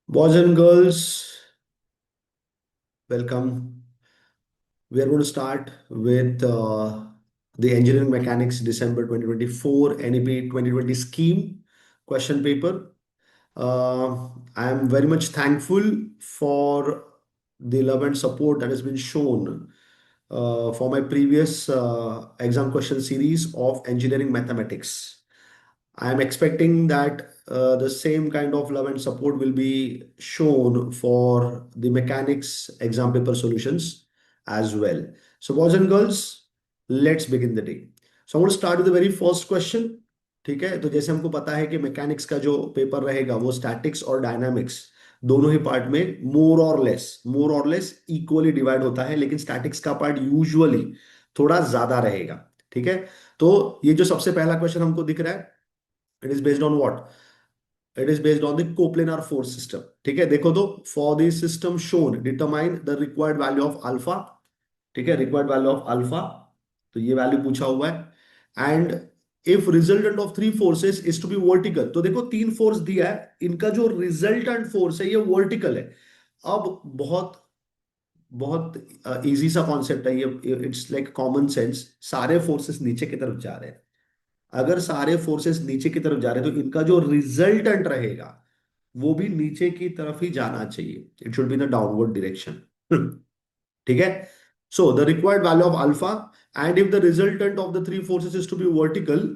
Boys and girls, welcome. We are going to start with the Engineering Mechanics December 2024 NEP 2020 scheme question paper. I am very much thankful for the love and support that has been shown for my previous exam question series of engineering mathematics. I am expecting that the same kind of love and support will be shown for the mechanics exam paper solutions as well. So, boys and girls, let's begin the day. So, I'm going to start with the very first question. ठीक है, तो जैसे हमको पता है कि mechanics का जो पेपर रहेगा वो स्टैटिक्स और डायनामिक्स दोनों ही पार्ट में मोर और लेस इक्वली डिवाइड होता है, लेकिन स्टैटिक्स का पार्ट यूजुअली थोड़ा ज्यादा रहेगा। ठीक है, तो ये जो सबसे पहला क्वेश्चन हमको दिख रहा है, it is based on what? It is based on the coplanar force system. ठीक है, देखो तो for the system shown determine the required value of alpha. ठीक है, रिक्वायर्ड वैल्यू ऑफ अल्फा, तो ये वैल्यू पूछा हुआ है। And if resultant of three forces is to be vertical, तो देखो तीन फोर्स दिया है, इनका जो रिजल्टेंट फोर्स है ये वर्टिकल है। अब बहुत बहुत इजी सा कॉन्सेप्ट है ये, इट्स लाइक कॉमन सेंस। सारे फोर्सेस नीचे की तरफ जा रहे हैं। अगर सारे फोर्सेस नीचे की तरफ जा रहे हैं तो इनका जो रिजल्टेंट रहेगा वो भी नीचे की तरफ ही जाना चाहिए। It should be in downward direction. ठीक है, so the required value of alpha and if the resultant of the three forces is to be vertical,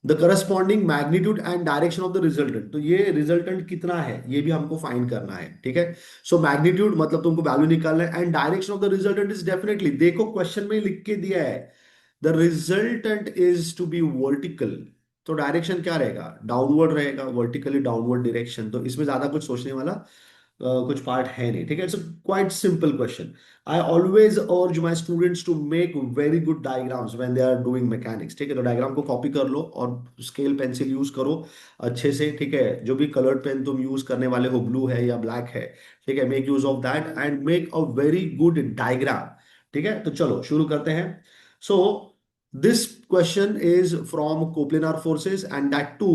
the corresponding magnitude and direction of the resultant, तो ये resultant कितना है ये भी हमको find करना है। ठीक है, सो मैग्नीट्यूड मतलब तुमको वैल्यू निकालना है, and direction of the resultant is definitely, देखो क्वेश्चन में लिख के दिया है the resultant is to be vertical, तो डायरेक्शन क्या रहेगा? डाउनवर्ड रहेगा, वर्टिकली डाउनवर्ड डायरेक्शन। तो इसमें ज्यादा कुछ सोचने वाला कुछ पार्ट है नहीं। ठीक है, it's quite simple question. I always urge my students to make very good diagrams when they are doing mechanics. ठीक है, तो डायग्राम को कॉपी कर लो और स्केल पेंसिल यूज करो अच्छे से। ठीक है, जो भी कलर्ड पेन तुम यूज करने वाले हो, ब्लू है या ब्लैक है, ठीक है, make use of that and make a very good diagram. ठीक है, तो चलो शुरू करते हैं। सो this question is from coplanar forces, and that too,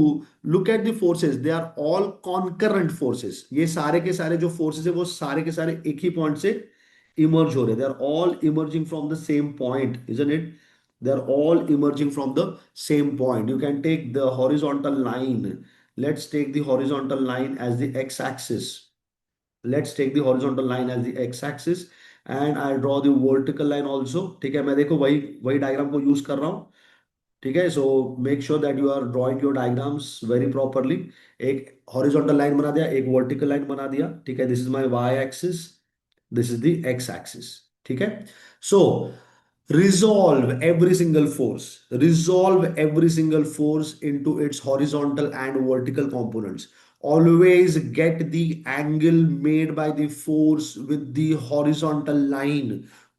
look at the forces, they are all concurrent forces। ये सारे के सारे जो forces है वो सारे के सारे एक ही पॉइंट से इमर्ज हो रहे हैं। they are all emerging from the same point, isn't it? they are all emerging from the same point। you can take the horizontal line, let's take the horizontal line as the x-axis, let's take the horizontal line as the x-axis and I draw the vertical line also। ठीक है, मैं देखो वही वही diagram को use कर रहा हूँ। ठीक है, so make sure that you are drawing your diagrams very properly. एक हॉरिजॉन्टल लाइन बना दिया, एक वर्टिकल लाइन बना दिया। ठीक है, this is my Y axis, this is the X axis. ठीक है, सो resolve every single force into its horizontal and vertical components। always get the angle made by the force with the horizontal line।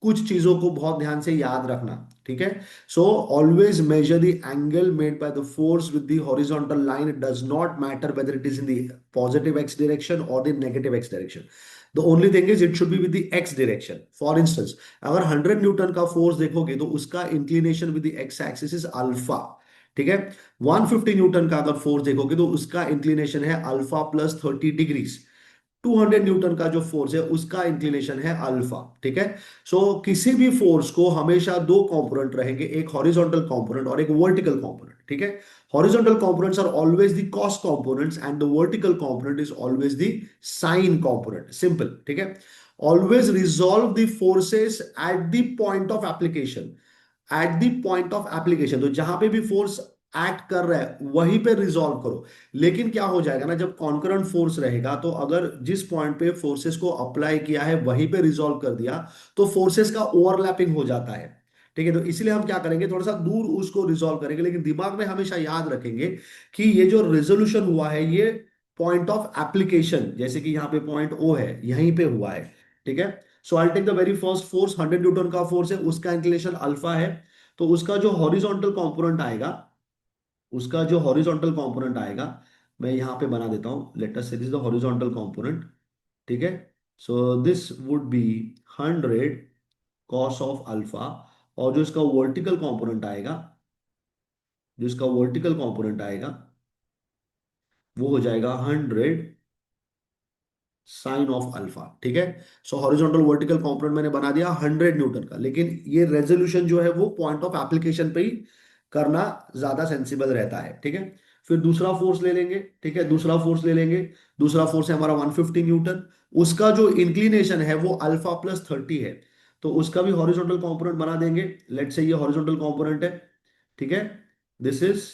कुछ चीजों को बहुत ध्यान से याद रखना। ठीक है, so always measure the angle made by the force with the horizontal line। It does not matter whether it is in the positive x direction or the negative x direction। The only thing is it should be with the x direction। For instance, अगर 100 newton का force देखोगे तो उसका inclination with the X axis is alpha. ठीक है, 150 Newton का अगर force देखोगे तो उसका इंक्लिनेशन है अल्फा प्लस 30 डिग्रीज। 200 न्यूटन का जो फोर्स है उसका इंक्लिनेशन है अल्फा। ठीक है, सो किसी भी फोर्स को हमेशा दो कंपोनेंट रहेंगे, एक हॉरिजॉन्टल कंपोनेंट और एक वर्टिकल कंपोनेंट। ठीक है, horizontal components are always the cos components and the vertical component is always the sine component. Simple. ठीक है, always resolve the forces at the point of application. At the point of application, तो जहां पे भी force act कर रहा है वहीं पे रिजॉल्व करो। लेकिन क्या हो जाएगा ना, जब कॉन्करेंट फोर्स रहेगा तो अगर जिस पॉइंट पे फोर्सेस को अप्लाई किया है वहीं पे रिजॉल्व कर दिया तो फोर्सेस का ओवरलैपिंग हो जाता है। ठीक है, तो इसलिए हम क्या करेंगे, थोड़ा सा दूर उसको रिजॉल्व करेंगे, लेकिन दिमाग में हमेशा याद रखेंगे कि ये जो रेजोल्यूशन हुआ है ये पॉइंट ऑफ एप्लीकेशन, जैसे कि यहाँ पे पॉइंट ओ है, यहीं पे हुआ है। ठीक है, so I take the very first force, 100 newton का फोर्स है, उसका इंक्लिनेशन अल्फा है। तो उसका जो हॉरिजॉन्टल कंपोनेंट आएगा, उसका जो हॉरिजॉन्टल कंपोनेंट आएगा, मैं यहां पे बना देता हूं, लेट अस से this is the horizontal component. ठीक है, so this would be 100 cos of alpha. और जो इसका वर्टिकल कंपोनेंट आएगा, जो इसका वर्टिकल कंपोनेंट आएगा वो हो जाएगा 100 साइन ऑफ अल्फा। ठीक है। सो हॉरिजॉन्टल वर्टिकल कंपोनेंट मैंने बना दिया 100 न्यूटन का, लेकिन ये रेजोल्यूशन जो है वो पॉइंट ऑफ एप्लीकेशन पे ही करना ज्यादा सेंसिबल रहता है। ठीक है। फिर दूसरा फोर्स ले लेंगे। ठीक है, दूसरा फोर्स ले लेंगे। दूसरा फोर्स है हमारा 150 न्यूटन। उसका जो इंक्लिनेशन है वो अल्फा +30 है। तो उसका भी हॉरिजॉन्टल कंपोनेंट बना देंगे। लेट से ये हॉरिजॉन्टल कंपोनेंट है। ठीक है। This is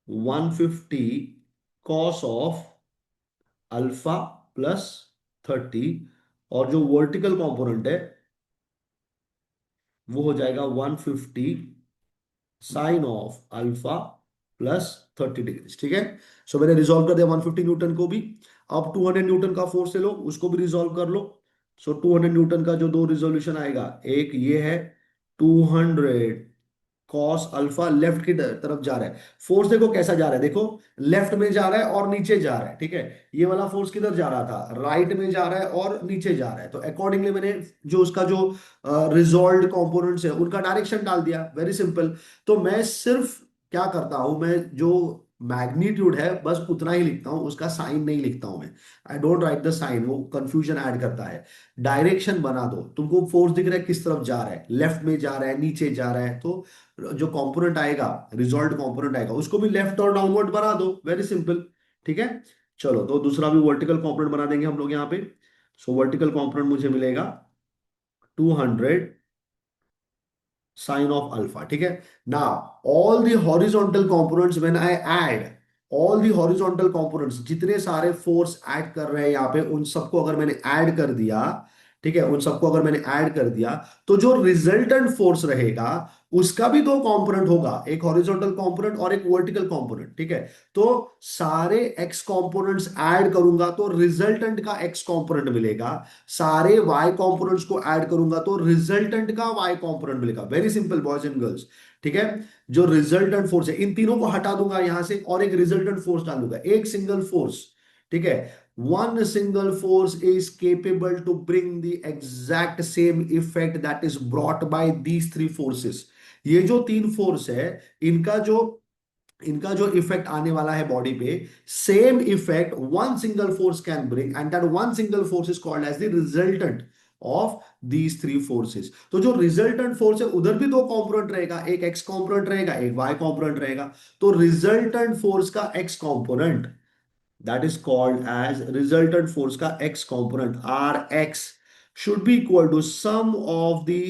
150 cos of alpha +30। और जो वर्टिकल कंपोनेंट है वो हो जाएगा 150 साइन ऑफ अल्फा +30 डिग्री। ठीक है। सो मैंने रिजॉल्व कर दिया 150 न्यूटन को भी। अब 200 न्यूटन का फोर्स ले लो, उसको भी रिजॉल्व कर लो। सो 200 न्यूटन का जो दो रिजोल्यूशन आएगा, एक ये है 200 कॉस अल्फा, लेफ्ट की तरफ जा रहा है। फोर्स देखो कैसा जा रहा है, देखो लेफ्ट में जा रहा है और नीचे जा रहा है। ठीक है। ये वाला फोर्स किधर जा रहा था, राइट में जा रहा है और नीचे जा रहा है। तो अकॉर्डिंगली मैंने जो उसका जो रिजॉल्व कंपोनेंट्स है उनका डायरेक्शन डाल दिया, वेरी सिंपल। तो मैं सिर्फ क्या करता हूं, मैं जो मैग्नीट्यूड है बस उतना ही लिखता हूं, उसका साइन नहीं लिखता हूं मैं। I don't write the sine, वो कंफ्यूजन ऐड करता है। डायरेक्शन बना दो, तुमको फोर्स दिख रहा है किस तरफ जा रहा है, लेफ्ट में जा रहा है, नीचे जा रहा है, तो जो कंपोनेंट आएगा, रिजॉल्ट कंपोनेंट आएगा, उसको भी लेफ्ट और डाउनवर्ड बना दो, वेरी सिंपल। ठीक है। चलो, तो दूसरा भी वर्टिकल कंपोनेंट बना देंगे हम लोग यहाँ पे। सो वर्टिकल कंपोनेंट मुझे मिलेगा 200 साइन ऑफ अल्फा। ठीक है। Now all the horizontal components when I add, all the horizontal components, जितने सारे फोर्स ऐड कर रहे हैं यहाँ पे, उन सबको अगर मैंने ऐड कर दिया, ठीक है, उन सबको अगर मैंने ऐड कर दिया, तो जो रिजल्टेंट फोर्स रहेगा उसका भी दो कंपोनेंट होगा, एक हॉरिजॉन्टल कंपोनेंट और एक वर्टिकल कंपोनेंट। ठीक है। तो सारे एक्स कंपोनेंट्स ऐड करूंगा तो रिजल्टेंट का एक्स कंपोनेंट मिलेगा। सारे y कंपोनेंट्स को ऐड करूंगा तो रिजल्टेंट का y कंपोनेंट मिलेगा। Very simple boys and girls. ठीक है। जो रिजल्टेंट फोर्स है, इन तीनों को हटा दूंगा यहां से और एक रिजल्टेंट फोर्स डालूंगा, एक सिंगल फोर्स। ठीक है। One single force is capable to bring the exact same effect that is brought by these three forces. ये जो तीन फोर्स है, इनका जो इनका जो इफेक्ट आने वाला है बॉडी पे, same effect one single force can bring, and that one single force is called as the resultant of these three forces. तो जो रिजल्टेंट फोर्स है उधर भी दो कंपोनेंट रहेगा, एक एक्स कंपोनेंट रहेगा, एक वाई कंपोनेंट रहेगा। तो रिजल्टेंट फोर्स का x component, that is called as resultant force का x component Rx should be equal to sum of the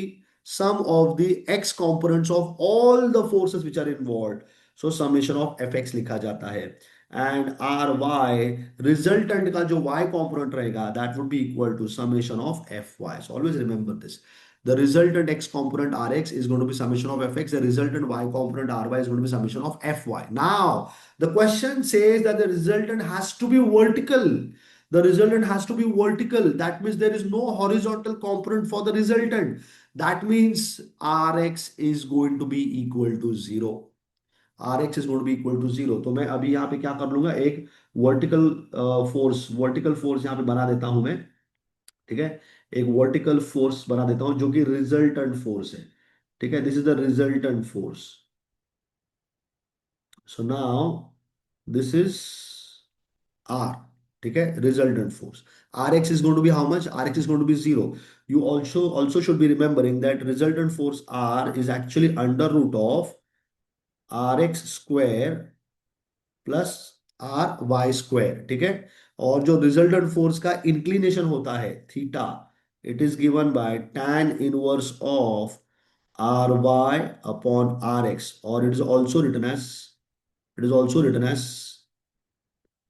x components of all the forces which are involved. So summation of fx लिखा जाता है। And ry resultant का जो y component रहेगा, that would be equal to summation of fy. So always remember this. The resultant x component Rx is going to be summation of fx. The resultant y component Ry is going to be summation of fy. Now, the question says that the resultant has to be vertical. The resultant has to be vertical. That means there is no horizontal component for the resultant. That means Rx is going to be equal to zero. Rx is going to be equal to zero. तो मैं अभी यहाँ पे क्या कर लूंगा, एक vertical force यहाँ पे बना देता हूं मैं। ठीक है। एक वर्टिकल फोर्स बना देता हूं जो कि रिजल्टेंट फोर्स है। ठीक है। This is the resultant force. So now this is R. ठीक है, resultant force. Rx is going to be how much? Rx is going to be zero. You also should be remembering that resultant force R is actually under root of Rx square plus Ry square. ठीक है। और जो resultant force का inclination होता है theta, it is given by tan inverse of Ry upon Rx, और it is also written as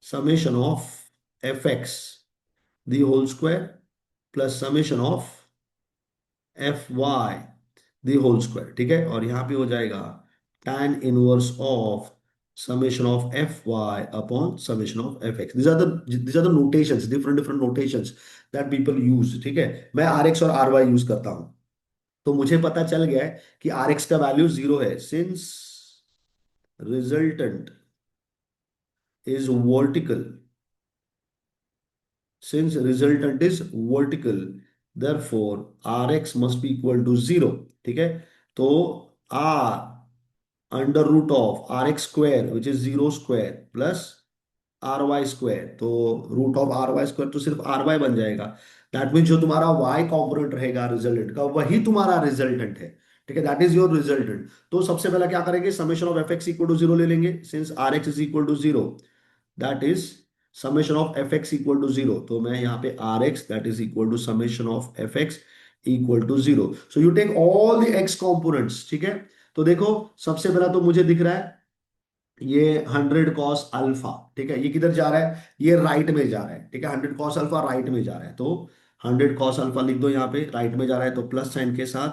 summation of fx the whole square plus summation of fy the whole square। ठीक है। और यहां पे हो जाएगा tan inverse of summation of fy upon summation of fx। these are the notations, different notations that people use। ठीक है। मैं rx और ry यूज करता हूं। तो मुझे पता चल गया है कि rx का वैल्यू 0 है, since resultant is vertical. Since resultant is vertical, therefore Rx must be equal to 0। ठीक है। तो R under root of Rx square which is 0 square plus R Y square, तो root of R Y square तो सिर्फ R Y बन जाएगा। That mean जो तुम्हारा वाई कॉम्पोनेंट रहेगा रिजल्टेंट का वही तुम्हारा रिजल्टेंट है। ठीक है, दैट इज योर रिजल्टेंट। तो सबसे पहला क्या करेंगे, summation of f x equal to zero ले लेंगे, since r x is equal to zero, that is summation of f x equal to zero. तो मैं यहाँ पे r x that is equal to summation of f x equal to zero. So you take all the x components. ठीक है, तो देखो सबसे पहला तो मुझे दिख रहा है ये 100 कॉस अल्फा। ठीक है, ये किधर जा रहा है, ये राइट में जा रहा है। ठीक है, 100 कॉस अल्फा राइट में जा रहा है, तो 100 कॉस अल्फा लिख दो यहाँ पे, राइट में जा रहा है तो प्लस साइन के साथ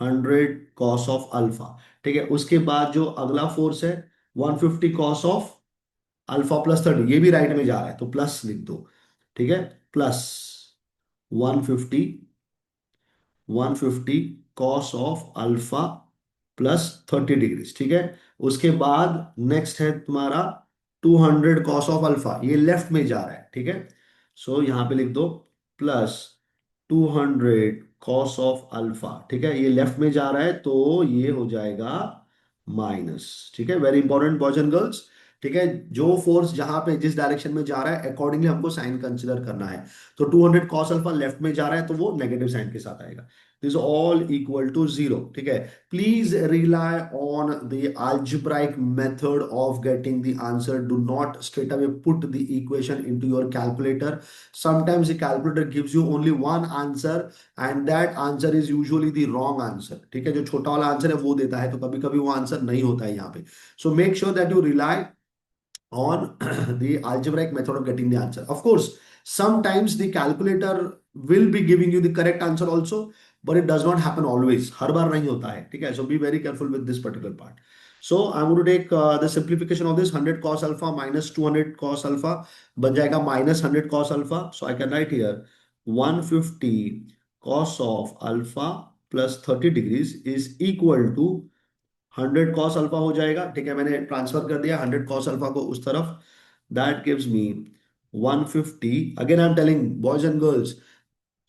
100 कॉस ऑफ अल्फा। ठीक है, उसके बाद जो अगला फोर्स है 150 कॉस ऑफ अल्फा प्लस 30, ये भी राइट में जा रहा है तो प्लस लिख दो। ठीक है, plus 150 cos of alpha plus 30 degrees. ठीक है, उसके बाद नेक्स्ट है तुम्हारा 200 कॉस ऑफ अल्फा, ये लेफ्ट में जा रहा है। ठीक है, सो यहां पे लिख दो प्लस 200 कॉस ऑफ अल्फा। ठीक है, ये लेफ्ट में जा रहा है तो ये हो जाएगा माइनस। ठीक है, very important boys and girls. ठीक है, जो फोर्स जहां पे जिस डायरेक्शन में जा रहा है अकॉर्डिंगली हमको साइन कंसिडर करना है। तो 200 कॉस अल्फा लेफ्ट में जा रहा है तो वो नेगेटिव साइन के साथ आएगा। This all equal to zero. ठीक है, please rely on the algebraic method of getting the answer. Do not straight away put the equation into your calculator. Sometimes the calculator gives you only one answer and that answer is usually the wrong answer. ठीक है, जो छोटा वाला answer है वो देता है, तो कभी कभी वो आंसर नहीं होता है यहाँ पे। सो make sure that you rely on the algebraic method of getting the answer. Of course, sometimes the calculator will be giving you the correct answer also, but it does not happen always. हर बार नहीं होता है। ठीक है, so be very careful with this particular part. So I'm going to take the simplification of this 100 cos alpha minus 200 cos alpha बन जाएगा minus 100 cos alpha. So I can write here 150 cos of alpha plus 30 degrees is equal to 100 cos alpha हो जाएगा। ठीक है, मैंने transfer कर दिया 100 cos alpha को उस तरफ। That gives me 150। Again I am telling boys and girls,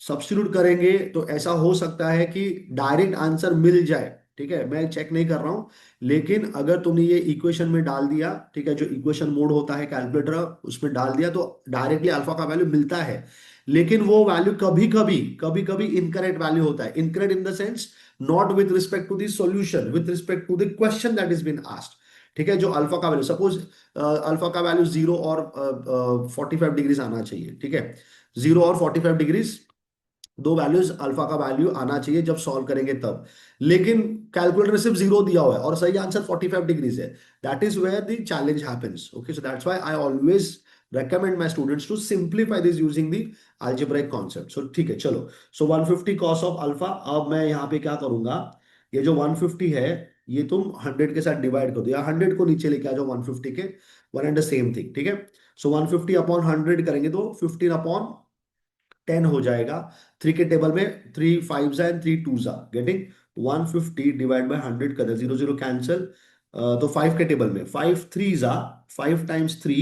substitute करेंगे तो ऐसा हो सकता है कि डायरेक्ट आंसर मिल जाए। ठीक है, मैं चेक नहीं कर रहा हूं, लेकिन अगर तुमने ये इक्वेशन में डाल दिया, ठीक है, जो इक्वेशन मोड होता है कैलकुलेटर उसमें डाल दिया तो डायरेक्टली अल्फा का वैल्यू मिलता है। लेकिन वो वैल्यू कभी कभी इनकरेक्ट वैल्यू होता है। Incorrect in the sense not with respect to the solution, with respect to the question that is been asked. ठीक है, जो अल्फा का वैल्यू सपोज अल्फा का वैल्यू 0 और 45 डिग्रीज आना चाहिए। ठीक है, 0 और 45 डिग्रीज, दो वैल्यूज अल्फा का वैल्यू आना चाहिए जब सॉल्व करेंगे तब। लेकिन कैलकुलेटर ने सिर्फ 0 दिया हुआ है और सही आंसर 45 डिग्रीज है। That is where the challenge happens. Okay, so that's why I always recommend my students to simplify this using the algebraic concept. So ठीक है, चलो। So 150 cos of alpha, अब मैं यहाँ पे क्या करूंगा, ये जो 150 है ये तुम 100 के साथ डिवाइड कर दो, या 100 को नीचे लेके आ जाओ 150 के, one and the same thing. ठीक है, सो 150 अपॉन 100 करेंगे तो 15 अपॉन 10 हो जाएगा। थ्री के टेबल में थ्री फाइव जा एंड थ्री टू जा, गेटिंग 150 डिवाइड बाय 100 कर, जीरो जीरो कैंसिल। तो फाइव के टेबल में फाइव थ्री जा, five times three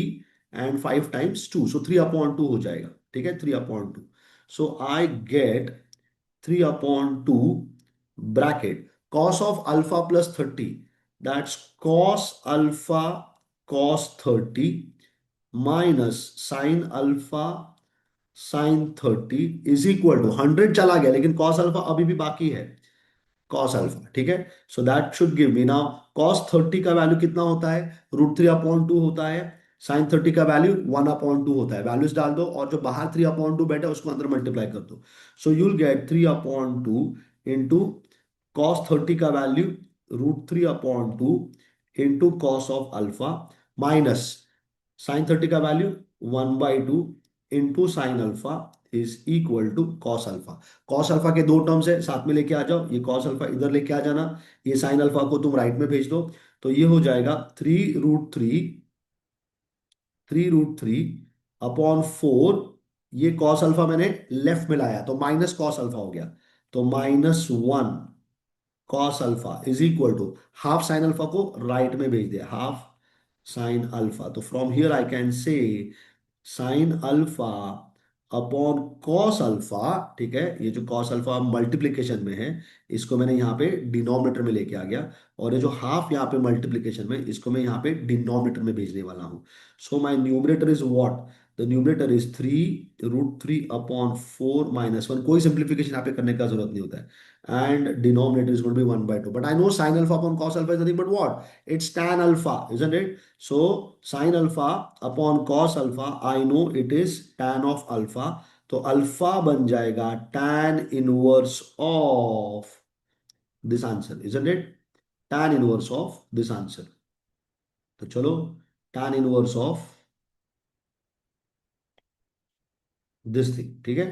and five times two, so 3/2 हो जाएगा। ठीक है, 3/2। So I get 3/2 bracket cos of alpha plus 30, that's cos alpha cos 30 minus sine alpha sine 30 is equal to 100 चला गया लेकिन कॉस अल्फा अभी भी बाकी है, कॉस अल्फा। ठीक है, so that should give me now cos 30 का वैल्यू कितना होता है, √3/2 होता है। साइन 30 का वैल्यू 1/2 होता है। वैल्यूज डाल दो और जो बाहर 3/2 बैठा है उसको अंदर मल्टीप्लाई कर दो। So you'll get 3/2 into cos 30 का value √3/2 into cos of alpha minus sine 30 का value 1/2 into sine alpha is equal to cos alpha. Cos alpha के दो टर्म्स है, साथ में लेके आ जाओ, ये कॉस अल्फा इधर लेके आ जाना, ये साइन अल्फा को तुम राइट में भेज दो। तो ये हो जाएगा 3√3 ये कॉस अल्फा मैंने लेफ्ट में लाया तो माइनस कॉस अल्फा हो गया, तो -1 cos alpha is equal to half sine alpha को राइट में भेज दिया, हाफ साइन अल्फा। तो from here I can say sine alpha upon cos alpha. ठीक है, ये जो कॉस अल्फा मल्टीप्लीकेशन में है, इसको मैंने यहाँ पे डिनोमिनेटर में लेके आ गया, और ये जो हाफ यहाँ पे मल्टीप्लीकेशन में, इसको मैं यहाँ पे डिनोमिनेटर में भेजने वाला हूँ। So my numerator is what, the numerator is 3√3/4 - 1। कोई सिंप्लीफिकेशन यहाँ पे करने का जरूरत नहीं होता है, and denominator is going to be 1/2. But I know sin alpha upon cos alpha is nothing but what? It's tan alpha, isn't it? So sin alpha upon cos alpha, I know it is tan of alpha. तो alpha बन जाएगा tan inverse of this answer, isn't it? tan inverse of this answer. तो चलो, tan inverse of this thing, ठीक है।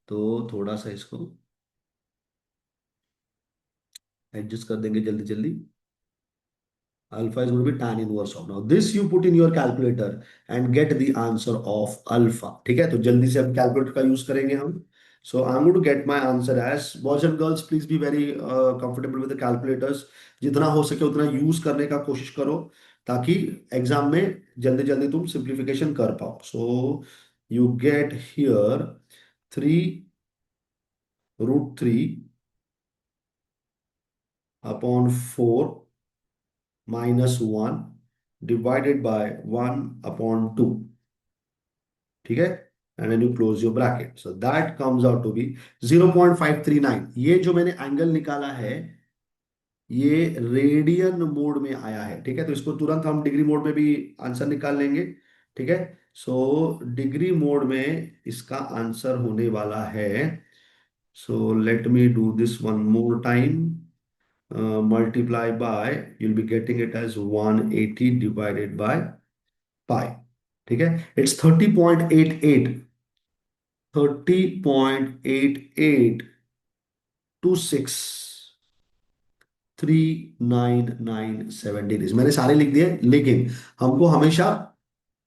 तो थोड़ा सा इसको एडजस्ट कर देंगे जल्दी जल्दी। Alpha is going to be tan inverse of. Now this you put in your calculator and get the answer of alpha. ठीक है, तो जल्दी से हम कैलकुलेटर का यूज करेंगे हम। So I'm going to get my answer as, boys and girls, please be very comfortable with the calculators. जितना हो सके उतना यूज करने का कोशिश करो, ताकि एग्जाम में जल्दी जल्दी तुम सिंप्लीफिकेशन कर पाओ। So you get here 3√3/4 -1 divided by 1/2, ठीक है। And then you close your bracket, so that comes out to be 0.539। ये जो मैंने एंगल निकाला है, ये रेडियन मोड में आया है, ठीक है। तो इसको तुरंत हम डिग्री मोड में भी आंसर निकाल लेंगे, ठीक है। सो डिग्री मोड में इसका आंसर होने वाला है, so let me do this one more time, multiply by, you'll be getting it as 180 divided by pi, ठीक है। It's 30.88263997 मैंने सारे लिख दिए, लेकिन हमको हमेशा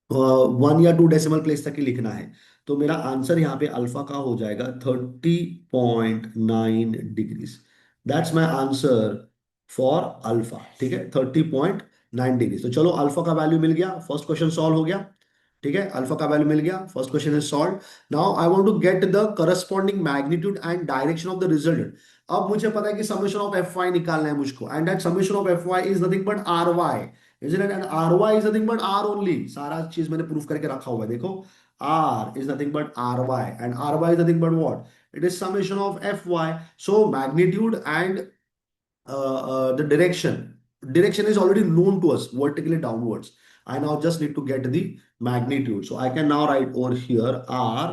1 या 2 डेसिमल प्लेस तक ही लिखना है। तो मेरा आंसर यहाँ पे अल्फा का हो जाएगा 30.9 degrees. That's my answer for alpha, ठीक है, 30.9 डिग्रीज। तो चलो, अल्फा का वैल्यू मिल गया, फर्स्ट क्वेश्चन सॉल्व हो गया, ठीक है। अल्फा का वैल्यू मिल गया, first question is solve. Now I want to get the corresponding magnitude and direction of the result. अब मुझे पता है कि समेशन ऑफ एफ वाई निकालना है मुझको, and that summation of f y is nothing but r y, isn't it? And ry is nothing but r only. सारा चीज मैंने प्रूफ करके रखा हुआ है, देखो। r is nothing but ry, and ry is nothing but what? It is summation of fy. So magnitude and the direction is already known to us, vertically downwards. I now just need to get the magnitude. So I can now write over here r,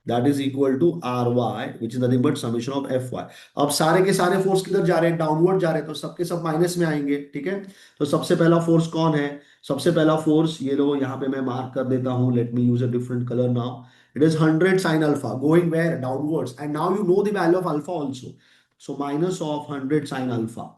that is equal to r y, which is nothing but summation of f y. अब सारे के सारे force किधर जा रहे हैं? Downward जा रहे हैं, तो सबके सब माइनस में आएंगे, ठीक है। तो सबसे पहला फोर्स कौन है? सबसे पहला फोर्स ये लो, यहाँ पे मैं मार्क कर देता हूं, let me use a different colour now. It is 100 sine alpha going where? Downwards, and now you know the value of alpha also. So minus of 100 sine alpha,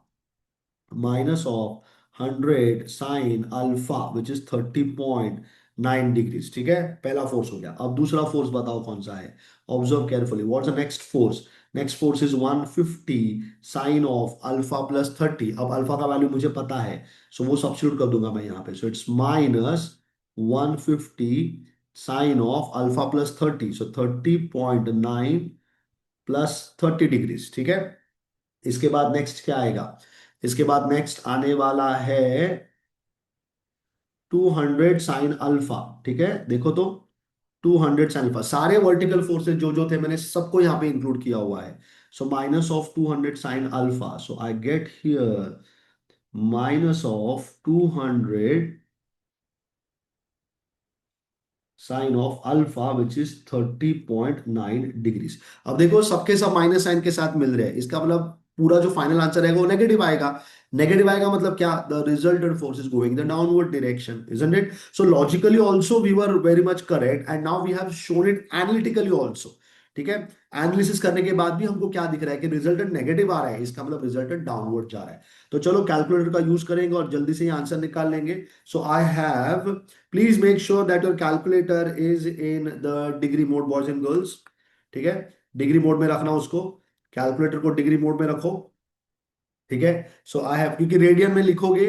minus of 100 sin alpha which is 30.9 degrees, ठीक है। पहला force हो गया। अब दूसरा force बताओ कौन सा है? Observe carefully, what's the next force? Next force is 150 sine of alpha plus 30। अब अल्फा का वैल्यू मुझे पता है, सो वो सब्स्टिट्यूट कर दूंगा मैं यहाँ पे। So it's -150 sine of alpha plus 30, so 30.9 plus 30 degrees, ठीक है। इसके बाद नेक्स्ट क्या आएगा? इसके बाद नेक्स्ट आने वाला है 200 साइन अल्फा, ठीक है। देखो तो, 200 साइन अल्फा, सारे वर्टिकल फोर्सेस जो जो थे मैंने सबको यहां पे इंक्लूड किया हुआ है। So minus of 200 sine alpha, so I get here minus of 200 sine of alpha which is 30.9 degrees. अब देखो, सबके सब माइनस साइन के साथ मिल रहे हैं, इसका मतलब पूरा जो फाइनल आंसर है वो नेगेटिव आएगा। नेगेटिव आएगा मतलब क्या? The resultant force is going the downward direction, isn't it? So logically also we were very much correct, and now we have shown it analytically also, ठीक है। एनालिसिस करने के बाद भी हमको क्या दिख रहा है कि रिजल्टेंट नेगेटिव आ रहा है, इसका मतलब रिजल्टेंट डाउनवर्ड जा रहा है। तो चलो, कैलकुलेटर का यूज करेंगे और जल्दी से ये आंसर निकाल लेंगे। So I have, please make sure that your calculator is in the degree mode, boys and girls, ठीक है। डिग्री मोड में रखना उसको, कैलकुलेटर को डिग्री मोड में रखो, ठीक है। सो आई हैव, क्योंकि रेडियन में लिखोगे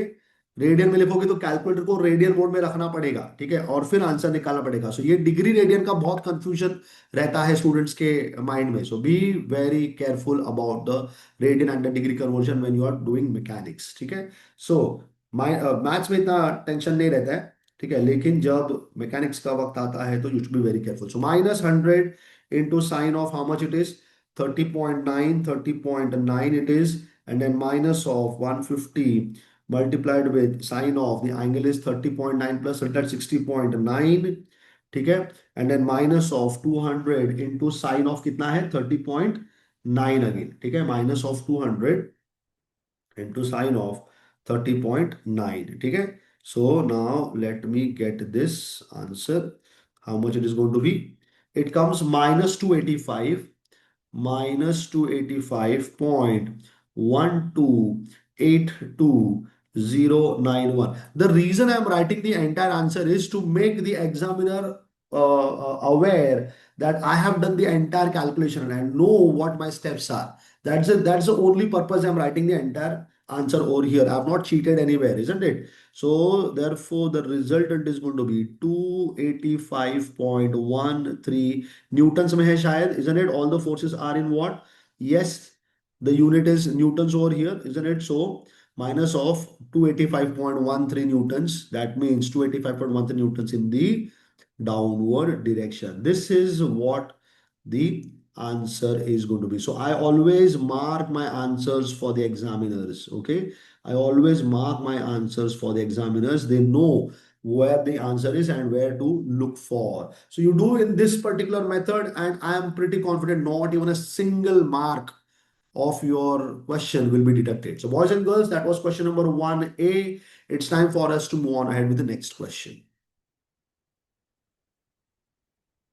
रेडियन में लिखोगे तो कैलकुलेटर को रेडियन मोड में रखना पड़ेगा, ठीक है, और फिर आंसर निकालना पड़ेगा। सो ये डिग्री रेडियन का बहुत कंफ्यूजन रहता है स्टूडेंट्स के माइंड में। So be very careful about the radian and the degree conversion when you are doing mechanics, ठीक है। सो मैथ्स में इतना टेंशन नहीं रहता है, ठीक है, लेकिन जब मैकेनिक्स का वक्त आता है तो you should be very careful. So -100 into sine of how much it is, 30.9, 30.9 it is, and then minus of 150 multiplied with sine of the angle is 30.9 plus that 60.9, ठीक है, and then minus of 200 into sine of कितना है 30.9 again, ठीक है, minus of 200 into sine of 30.9, ठीक है। So now let me get this answer, how much it is going to be. It comes -285 The reason I'm writing the entire answer is to make the examiner aware that I have done the entire calculation and know what my steps are. That's it. That's the only purpose I'm writing the entire answer over here. I've not cheated anywhere, isn't it? So therefore, the resultant is going to be 285.13 newtons में है शायद, isn't it? All the forces are in what? Yes, the unit is newtons over here, isn't it? So minus of 285.13 newtons. That means 285.13 newtons in the downward direction. This is what the answer is going to be. So I always mark my answers for the examiners. Okay. I always mark my answers for the examiners. They know where the answer is and where to look for. So you do in this particular method, and I am pretty confident not even a single mark of your question will be deducted. So boys and girls, that was question number 1A. It's time for us to move on ahead with the next question.